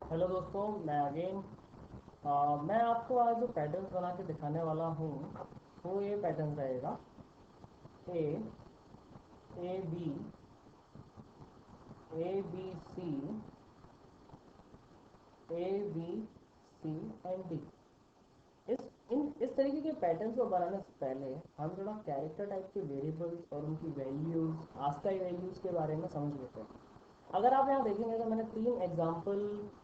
Hello दोस्तों, मैं again मैं आपको आज जो पैटर्न्स बना के दिखाने वाला हूँ वो ये पैटर्न रहेगा। A A B C, A B C and D. इस तरीके के पैटर्न्स को बनाने से पहले हम थोड़ा कैरेक्टर टाइप के वेरिएबल्स और उनकी वैल्यूज, आस्काई वैल्यूज के बारे में समझ लेते हैं। अगर आप यहाँ देखेंगे तो मैंने 3 एग्जाम्पल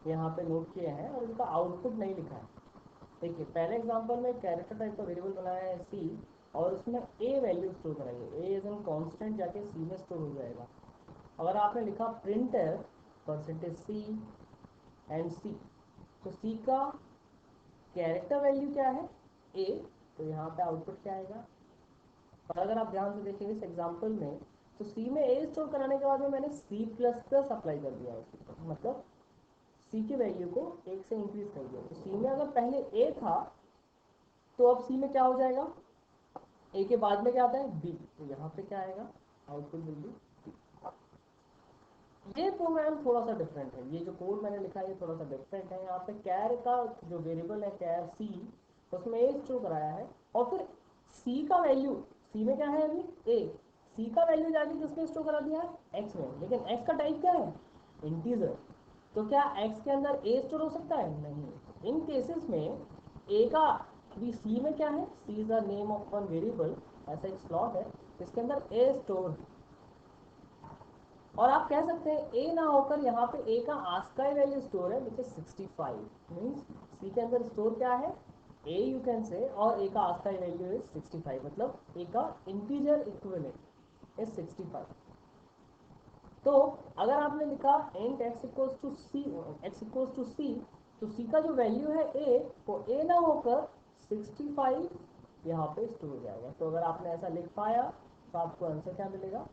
यहाँ पे नोट किए हैं और इनका आउटपुट नहीं लिखा है। देखिए, पहले एग्जांपल में कैरेक्टर टाइप का वेरिएबल बनाया है सी, और उसमें ए वैल्यू स्टोर कराइए। ए इज एन कांस्टेंट जाके सी में स्टोर हो जाएगा। अगर आपने लिखा प्रिंट परसेंटेज सी एंड सी, तो सी का कैरेक्टर वैल्यू क्या है, ए, तो यहाँ पे आउटपुट क्या आएगा। और अगर आप ध्यान से देखेंगे इस एग्जांपल में, तो सी में ए स्टोर कराने के बाद में मैंने सी प्लस प्लस अप्लाई कर दिया है, मतलब सी की वैल्यू को एक से इंक्रीज कर दिया। तो सी में अगर पहले ए था, तो अब सी में क्या हो जाएगा, ए के बाद में क्या आता है बी, तो यहाँ पे क्या आएगा, आउटपुट विल बी। ये प्रोग्राम थोड़ा सा डिफरेंट है, ये जो कोड मैंने लिखा है ये थोड़ा सा डिफरेंट है। यहाँ पे कैर का जो वेरिएबल है कैर सी, उसमें ए स्टोर कराया है, और फिर सी का वैल्यू, सी में क्या है अभी ए, सी का वैल्यू जाके किसमें स्टोर करा दिया है एक्स में, लेकिन एक्स का टाइप क्या है, इंटीजर। तो क्या एक्स के अंदर ए स्टोर हो सकता है, नहीं। इन केसेस में ए का, अभी सी में क्या है, C is the name of one variable, ऐसा एक स्लॉट है इसके अंदर ए स्टोर। और आप कह सकते हैं ए ना होकर यहाँ पे ए का आस्काई वैल्यू स्टोर है विच इज 65। मीन्स सी के अंदर स्टोर क्या है, ए यू कैन से, और ए का आस्काई वैल्यू इज 65, मतलब ए का इंटीजर इक्विवेलेंट इज 65। तो अगर आपने लिखा int X equals to C, X equals to C, तो सी का जो वैल्यू है ए, वो ए ना होकर 65 यहाँ पे स्टोर हो जाएगा। तो अगर आपने ऐसा लिख पाया तो आपको आंसर क्या मिलेगा।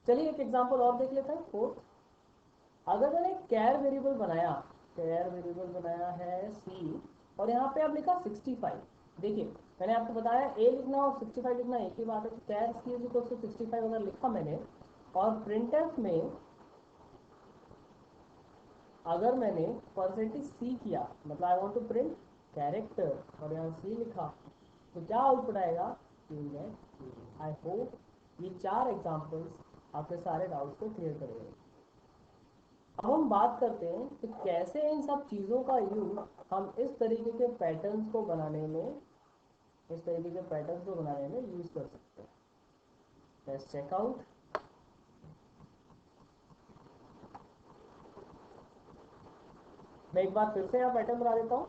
चलिए एक एग्जांपल और देख लेते हैं, फोर्थ। अगर मैंने कैर वेरिएबल बनाया, कैर वेरिएबल बनाया है सी, और यहाँ पे आप लिखा 65। देखिए, मैंने आपको बताया ए लिखना और 65 लिखना एक ही बात है। तो कैर सी इज इक्वल टू 65 अगर लिखा मैंने, और प्रिंटफ में अगर मैंने परसेंटेज सी किया, मतलब I want to print character, और यहाँ सी लिखा, तो क्या आउटपुट आएगा, आई होप ये 4 एग्जाम्पल्स आपके सारे डाउट्स को क्लियर करेंगे। अब हम बात करते हैं कि कैसे इन सब चीज़ों का यूज हम इस तरीके के पैटर्न्स को बनाने में, इस तरीके के पैटर्न्स को बनाने में यूज कर सकते हैं। Let's check out. मैं एक बार फिर से यहाँ पैटर्न बना देता हूँ।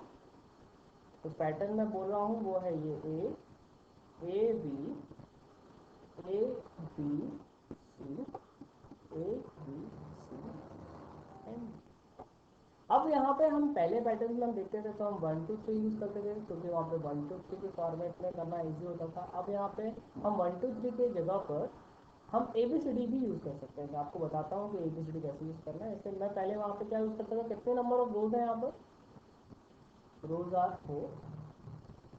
तो पैटर्न मैं बोल रहा हूँ वो है ये A B, A B C, A B C and. अब यहाँ पे हम पहले पैटर्न में हम देखते थे तो हम 1 2 3 यूज करते थे, क्योंकि वहाँ पे 1 2 3 के फॉर्मेट में करना इजी होता था। अब यहाँ पे हम 1 2 3 के जगह पर हम ए बी सी डी भी यूज कर सकते हैं। मैं आपको बताता हूँ कि ए बी सी डी कैसे यूज करना है। इससे मैं पहले वहाँ पे क्या यूज करता था, कितने नंबर ऑफ रोज है यहाँ पर, रोज आर 4,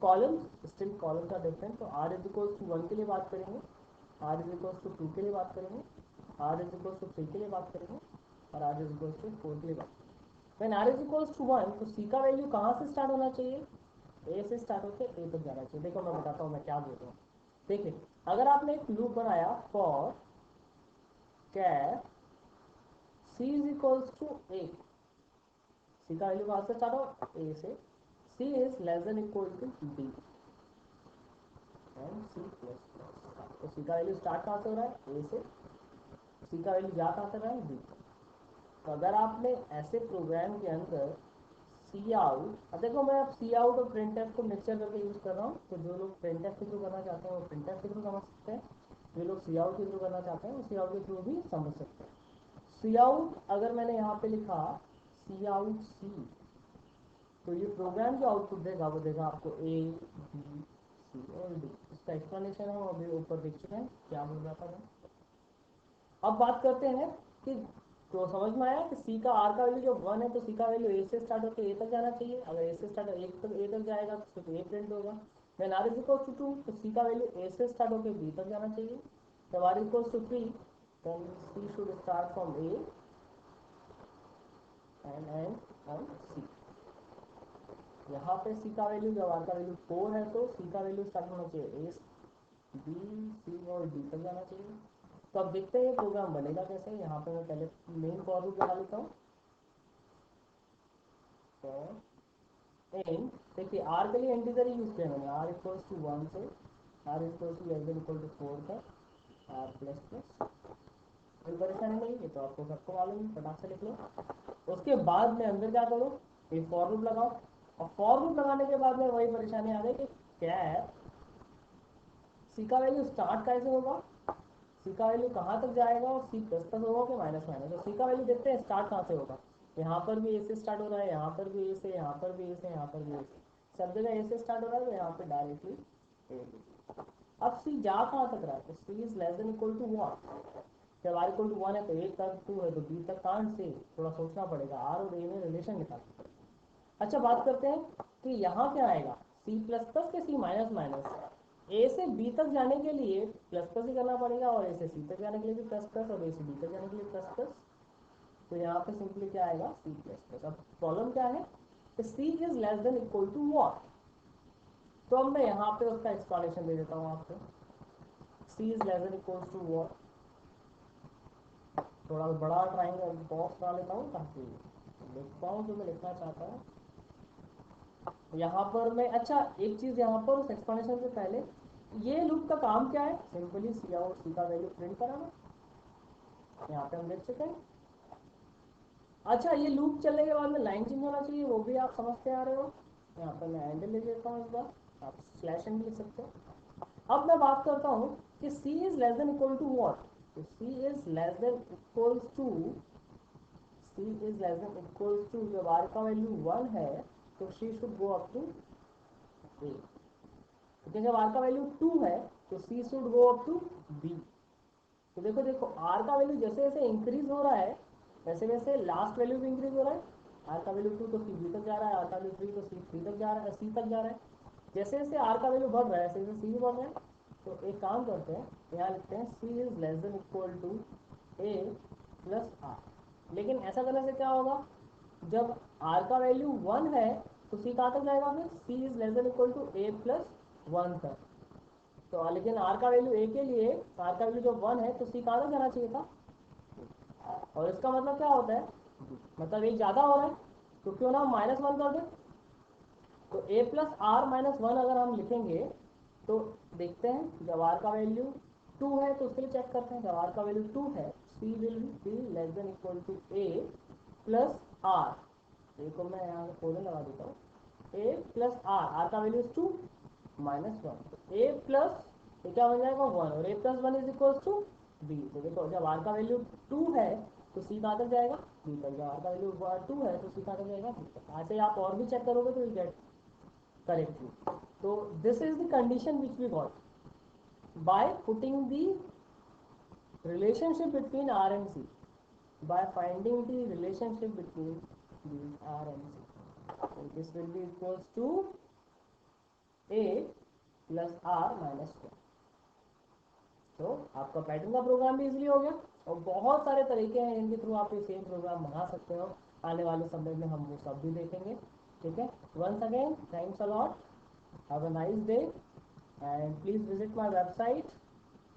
कॉलम्स स्टिल कॉलम का डिफरेंस। तो आर इज इक्वल्स टू 1 के लिए बात करेंगे, आर इज इक्वल्स टू 2 के लिए बात करेंगे, आर इज इक्वल्स टू 3 के लिए बात करेंगे, और आर इज इक्वल्स टू 4 के लिए बात करेंगे। When r is equals to 1, तो c का वैल्यू कहाँ से स्टार्ट होना चाहिए, a से स्टार्ट होकर a तक जाना चाहिए। देखो मैं बताता हूँ मैं क्या बोल रहा हूँ। देखिए, अगर आपने एक लूप बनाया for char c is equals to a, c का वैल्यू कहाँ से स्टार्ट हो, a से, c is less than equal to b and c plus plus. तो c का वैल्यू स्टार्ट कहाँ से हो रहा है, a से, c का वैल्यू जा कहाँ से रहा है, b। तो अगर आपने ऐसे प्रोग्राम के अंदर सी आउट, अब देखो मैं अब सी आउट और प्रिंट एफ को मिक्सचर करके यूज कर रहा हूँ। तो जो लोग प्रिंट एफ के थ्रू करना चाहते हैं वो प्रिंट एफ के थ्रू समझ सकते हैं, जो लोग सी आउट के थ्रू करना चाहते हैं वो सी आउट के थ्रू भी समझ सकते हैं। सी आउट अगर मैंने यहाँ पे लिखा सी आउट सी, तो ये प्रोग्राम जो आउटपुट देगा वो देगा आपको ए बी सी और डी। इसका एक्सप्लेनेशन हम अभी ऊपर देख चुके हैं, क्या बोल रहा था मैं। अब बात करते हैं कि, तो समझ में आया कि सी का आर का वैल्यू जो 1 है, तो सी का वैल्यू ए से स्टार्ट होकर ए तक जाना चाहिए। अगर ए से स्टार्ट ए तक जाएगा तो सिर्फ ए प्रिंट होगा। Then R is equal to 2, तो सी का वैल्यू ए से स्टार्ट होकर बी तक जाना चाहिए। जब R equal to 3, then C should start from A and end on C. यहाँ पे C का वैल्यू, जब R का वैल्यू 4 है तो C का वैल्यू स्टार्ट होना चाहिए A, B, C और D तक जाना चाहिए। तो अब देखते हैं ये प्रोग्राम बनेगा कैसे। यहाँ पे मैं पहले मेन फॉर लूप लगा लेता हूँ। एंड देखिए R के लिए इंटीजर ही यूज किया मैंने, R इक्वल्स टू 1 से R equals to less than equal to 4 तक R प्लस प्लस, कोई परेशानी नहीं, ये तो आपको सबको मालूम है, फटाक से लिख लो। उसके बाद में अंदर क्या करो, एक फॉर लूप लगाओ, और फॉर लूप लगाने के बाद में वही परेशानी आ गई कि क्या है, सी का वैल्यू स्टार्ट कैसे होगा, सी का वैल्यू कहाँ तक जाएगा, और सी प्लस प्लस होगा कि माइनस माइनस। तो सी का वैल्यू देखते हैं स्टार्ट कहाँ से होगा। यहाँ पर भी ए से स्टार्ट हो रहा है, यहाँ पर भी ए से, यहाँ पर भी ए से, यहाँ पर भी ए से, सब जगह ए से स्टार्ट हो रहा है, तो यहाँ पे डायरेक्टली ए। अब सी जा कहाँ तक रहा है, तो C is less than equal to 1। जब आर इक्वल टू 1 है तो ए तक, 2 है तो बी तक, कांट से थोड़ा सोचना पड़ेगा, आर और ए में रिलेशन निकालना पड़ेगा। अच्छा बात करते हैं कि यहाँ क्या आएगा, सी प्लस प्लस के सी माइनस माइनस, ए से बी तक जाने के लिए प्लस प्लस ही करना पड़ेगा, और ए से सी तक जाने के लिए भी प्लस प्लस, और ए से बी तक जाने के लिए प्लस प्लस। तो यहाँ पे सिंपली क्या आएगा, सी प्लस प्लस। अब प्रॉब्लम क्या है कि C is less than equal to what, तो अब मैं यहाँ पे उसका एक्सप्लेनेशन दे देता हूँ आपको। C is less than equal to what, थोड़ा बड़ा ट्राइंगल बॉक्स बना लेता हूँ ताकि लिख पाऊँ जो मैं लिखना चाहता हूँ यहाँ पर मैं। अच्छा एक चीज़ यहाँ पर उस एक्सप्लेनेशन से पहले, ये लूप का काम क्या है, सिंपली सी आउट सी का वैल्यू प्रिंट कराना, यहाँ पे हम देख चुके हैं। अच्छा ये लूप चलने के बाद में लाइन चेंज होना चाहिए, वो भी आप समझते आ रहे हो। यहाँ पर मैं एंड ले लेता हूँ इस बार, आप स्लैश एंड लिख सकते हो। अब मैं बात करता हूँ कि C is less than equal to what, तो C is less than equals to, C is less than equals to, जब आर का वैल्यू 1 है तो C should go up to A, क्योंकि जब आर का वैल्यू 2 है तो C should go up to B. तो देखो देखो आर का वैल्यू जैसे जैसे इंक्रीज हो रहा है वैसे वैसे लास्ट वैल्यू भी इंक्रीज हो रहा है। आर का वैल्यू 2 तो सी बी तक जा रहा है, आर का वैल्यू 3 तो सी 3 तक जा रहा है, सी तक जा रहा है। जैसे जैसे आर का वैल्यू बढ़ रहा है वैसे वैसे सी भी बढ़ रहा है। तो एक काम करते हैं, यहाँ लिखते हैं C is less than equal to A plus R. लेकिन ऐसा करने से क्या होगा, जब आर का वैल्यू 1 है तो सी कहाँ तक जाएगा, फिर C is less than equal to A plus 1 तक। तो लेकिन आर का वैल्यू ए के लिए, आर का वैल्यू जब 1 है तो सी कहाँ तक जाना चाहिए था, और इसका मतलब क्या होता है, मतलब एक ज़्यादा हो रहा है, तो क्यों ना माइनस 1 कर दें। तो ए प्लस आर माइनस 1 अगर हम लिखेंगे तो देखते हैं, जब आर का वैल्यू 2 है तो उसके लिए चेक करते हैं, जब आर का वैल्यू 2 है C will be less than equal to A plus R. A को मैं यहाँ कोलन लगा देता हूँ, ए प्लस आर, आर का वैल्यू 2 माइनस 1, ए प्लस ये क्या बन जाएगा 1, और A plus 1 is equal to B. तो देखो जब आर का वैल्यू 2 है तो सी कहाँ तक जाएगा, बी तक। जब आर का वैल्यू 2 है तो सी कहाँ तक जाएगा, बी तक। ऐसे आप और भी चेक करोगे तो will get correctly. So this is the condition which we got by putting the relationship between R and C, by finding the relationship between these R and C. So this will be equals to A plus R minus 1. तो आपका pattern का programme भी easily हो गया, और बहुत सारे तरीके हैं इनके थ्रू आप ये सेम प्रोग्राम बना सकते हो। आने वाले समय में हम वो सब भी देखेंगे। ठीक है, once again thanks a lot, have a nice day, and please visit my website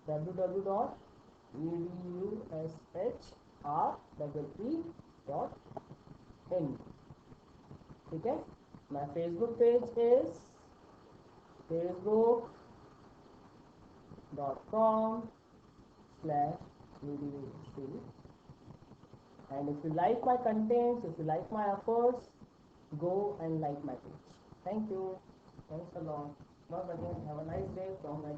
www.edushr.in। ठीक है, my Facebook page is facebook.com/eduhistory, and if you like my contents, if you like my efforts, go and like my page. Thank you, thanks a lot. Once again, have a nice day from my